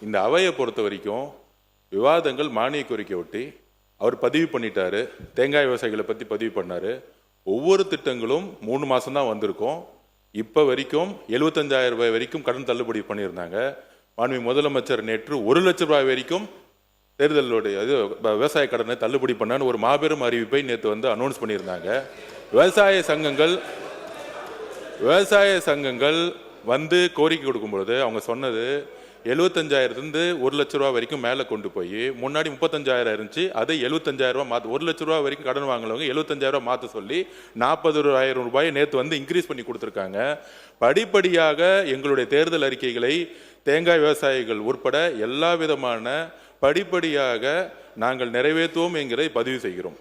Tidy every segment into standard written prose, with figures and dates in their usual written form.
இந்த அவையை பொறுத்த வரைக்கும் விவாதங்கள் மானிய கோரிக்கை ஒட்டி அவர் பதிவு பண்ணிட்டாரு. தேங்காய் விவசாயிகளை பற்றி பதிவு பண்ணார். ஒவ்வொரு திட்டங்களும் 3 மாதம் தான் வந்திருக்கும். இப்போ வரைக்கும் 75,000 ரூபாய் வரைக்கும் கடன் தள்ளுபடி பண்ணியிருந்தாங்க. மாண்பு முதலமைச்சர் நேற்று 1 லட்சம் ரூபாய் வரைக்கும் தேர்தலுடைய விவசாய கடனை தள்ளுபடி பண்ணான்னு ஒரு மாபெரும் அறிவிப்பை நேற்று வந்து அனௌன்ஸ் பண்ணியிருந்தாங்க. விவசாய சங்கங்கள் வந்து கோரிக்கை கொடுக்கும்பொழுது அவங்க சொன்னது 75,000 1 லட்ச ரூபா வரைக்கும் மேலே கொண்டு போய், முன்னாடி 35,000 இருந்துச்சு, அதை 75,000 ரூபா மாற்ற, 1 லட்ச ரூபா வரைக்கும் கடன் வாங்கினவங்க 75,000 ரூபா மாற்ற சொல்லி 40,000 ரூபாயை நேற்று வந்து இன்க்ரீஸ் பண்ணி கொடுத்துருக்காங்க. படிப்படியாக எங்களுடைய தேர்தல் அறிக்கைகளை தேங்காய் விவசாயிகள் உட்பட எல்லா விதமான படிப்படியாக நாங்கள் நிறைவேற்றுவோம் என்கிறதை பதிவு செய்கிறோம்.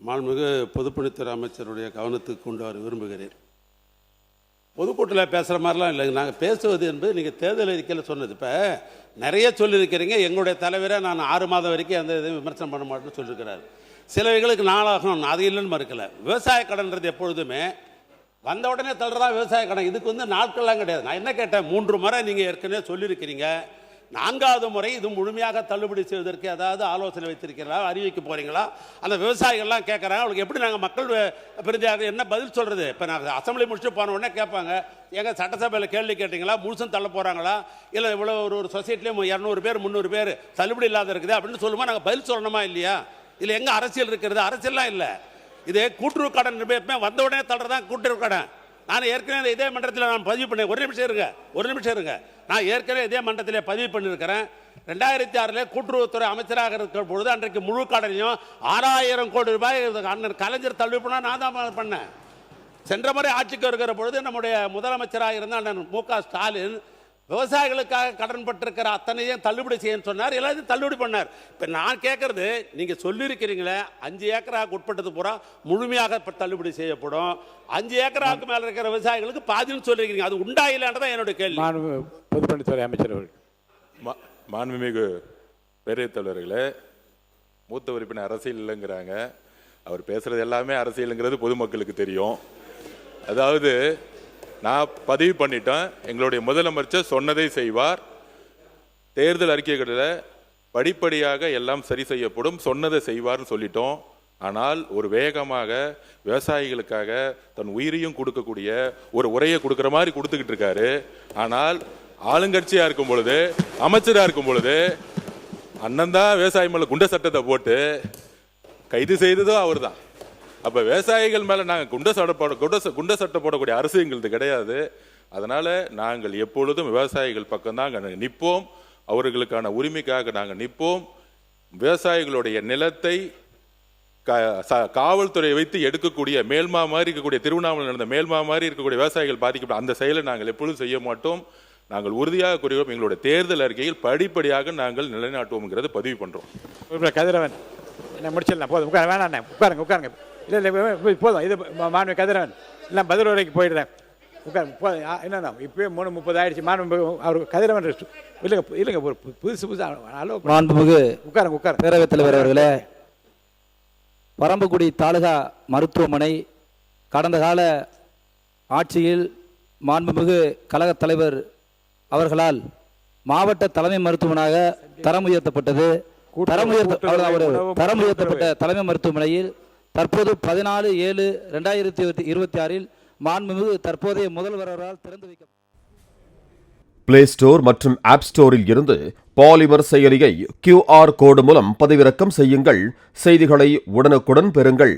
மாண்புமிகு பொதுப்பணித்துறை அமைச்சருடைய கவனத்துக்கு கொண்டு வர விரும்புகிறேன். பொதுக்கூட்டத்தில் பேசுகிற மாதிரிலாம் இல்லைங்க. நாங்கள் பேசுவது என்பது நீங்கள் தேர்தல் அறிக்கையில் சொன்னது. இப்போ நிறைய சொல்லியிருக்கிறீங்க. எங்களுடைய தலைவரை நான் 6 மாதம் வரைக்கும் எந்த இதையும் விமர்சனம் பண்ண மாட்டேன்னு சொல்லியிருக்கிறார். சிலவைகளுக்கு நாளாகும், அது இல்லைன்னு மறுக்கலை. விவசாய கடன்றது எப்பொழுதுமே வந்த உடனே தள்ளுறதா விவசாய கடன். இதுக்கு வந்து நாட்கள்லாம் கிடையாது. நான் என்ன கேட்டேன், 3 முறை நீங்கள் ஏற்கனவே சொல்லியிருக்கிறீங்க. 4வது முறை இது முழுமையாக தள்ளுபடி செய்வதற்கு ஏதாவது ஆலோசனை வைத்திருக்கிறீங்களா, அறிவிக்க போகிறீங்களா? அந்த விவசாயிகள்லாம் கேட்குறாங்க. அவங்களுக்கு எப்படி நாங்கள் மக்கள் பிரதியாக என்ன பதில் சொல்கிறது? இப்போ நாங்கள் அசம்பிளி முடிச்சுட்டு போன உடனே கேட்பாங்க, எங்கள் சட்டசபையில் கேள்வி கேட்டிங்களா, முழுசும் தள்ள போகிறாங்களா, இல்லை இவ்வளோ ஒரு சொசைட்டிலேயும் 200 பேர் 300 பேர் தள்ளுபடி இல்லாத இருக்குது அப்படின்னு சொல்லுமா? நாங்கள் பதில் சொல்லணுமா இல்லையா? இதில் எங்கே அரசியல் இருக்கிறது? அரசியல்லாம் இல்லை. இது கூட்டுறவு கடன் வந்த உடனே தள்ளுறதான் கூட்டுறவு கடன். நான் ஏற்கனவே இதே மன்றத்தில் நான் பதிவு பண்ணேன். ஒரு நிமிஷம் இருங்க. நான் ஏற்கனவே இதே மன்றத்தில் பதிவு பண்ணியிருக்கிறேன். 2006 கூட்டுறவுத்துறை அமைச்சராக இருக்கிற பொழுது அன்றைக்கு முழு கடனையும் 6,000 கோடி ரூபாய் அண்ணன் கலைஞர் தள்ளுபடி பண்ணால் நான் தான் பண்ணேன். சென்ற முறை ஆட்சிக்கு இருக்கிற பொழுது நம்முடைய முதலமைச்சராக இருந்த அண்ணன் மு.க. ஸ்டாலின் விவசாயிகளுக்காக கடன் பட்டிருக்கிற அத்தனையும் தள்ளுபடி செய்யன்னு சொன்னார். எல்லாத்தையும் தள்ளுபடி பண்ணார். இப்போ நான் கேட்கறது, நீங்கள் சொல்லியிருக்கிறீங்களே 5 ஏக்கராவுக்கு உட்பட்டது பூரா முழுமையாக தள்ளுபடி செய்யப்படும், 5 ஏக்கராவுக்கு மேலே இருக்கிற விவசாயிகளுக்கு பாதின்னு சொல்லியிருக்கிறீங்க. அது உண்டா இல்லைன்றதான் என்னுடைய கேள்வி. பொதுப்பணித்துறை அமைச்சர் அவர்கள். மாண்புமிகு பேரவைத் தலைவர்களே, மூத்த உறுப்பினர் அரசியல் இல்லைங்கிறாங்க. அவர் பேசுறது எல்லாமே அரசியலுங்கிறது பொதுமக்களுக்கு தெரியும். அதாவது நான் பதிவு பண்ணிட்டேன், எங்களுடைய முதலமைச்சர் சொன்னதை செய்வார். தேர்தல் அறிக்கைகளில் படிப்படியாக எல்லாம் சரி செய்யப்படும், சொன்னதை செய்வார்னு சொல்லிட்டோம். ஆனால் ஒரு வேகமாக விவசாயிகளுக்காக தன் உயிரையும் கொடுக்கக்கூடிய ஒரு உரையை கொடுக்குற மாதிரி கொடுத்துக்கிட்டு இருக்காரு. ஆனால் ஆளுங்கட்சியாக இருக்கும் பொழுது, அமைச்சராக இருக்கும் பொழுது அண்ணன் தான் விவசாயி மேலே குண்ட சட்டத்தை போட்டு கைது செய்ததோ அவர் தான். அப்போ விவசாயிகள் மேலே நாங்கள் குண்ட சட்டை போடக்கூடிய அரசு எங்களுக்கு கிடையாது. அதனால் நாங்கள் எப்பொழுதும் விவசாயிகள் பக்கம்தான் நிற்போம். அவர்களுக்கான உரிமைக்காக நாங்கள் நிற்போம். விவசாயிகளுடைய நிலத்தை காவல்துறையை வைத்து எடுக்கக்கூடிய மேல்மா மாதிரி இருக்கக்கூடிய, திருவண்ணாமலை நடந்த மேல்மா மாதிரி இருக்கக்கூடிய விவசாயிகள் பாதிக்கப்பட்ட அந்த செயலை நாங்கள் எப்பொழுதும் செய்ய மாட்டோம். நாங்கள் உறுதியாக கூறுகிறோம், எங்களுடைய தேர்தல் அறிக்கையில் படிப்படியாக நாங்கள் நிலைநாட்டுவோம்ங்கிறத பதிவு பண்ணுறோம். கதிரவன் என்ன முடிச்சிடலாம், போதும், உட்கார வேணாம், உட்காருங்க. இல்லை போதும், இது மாண்பு கதிரவன் எல்லாம் பதில் வரைக்கு போயிடுறேன். என்னண்ணா இப்போயே 3:30 ஆயிடுச்சு. மாண்பு அவர் கதிரவன் இல்லைங்க புதுசு மாண்புமிகு உட்காருங்க. பேரவைத் தலைவர் அவர்களே, பரம்பக்குடி தாலுகா மருத்துவமனை கடந்த கால ஆட்சியில் மாண்புமிகு கழக தலைவர் அவர்களால் மாவட்ட தலைமை மருத்துவமனாக தரம் உயர்த்தப்பட்டது. தரம் உயர்த்தப்பட்ட தலைமை மருத்துவமனையில் தற்போது 14/7/2026 மாண்புமிகு தற்போதைய முதல்வரால் திறந்து வைக்க பிளே ஸ்டோர் மற்றும் ஆப் ஸ்டோரில் இருந்து பாலிமர் செயலியை QR கோடு மூலம் பதிவிறக்கம் செய்யுங்கள். செய்திகளை உடனுக்குடன் பெறுங்கள்.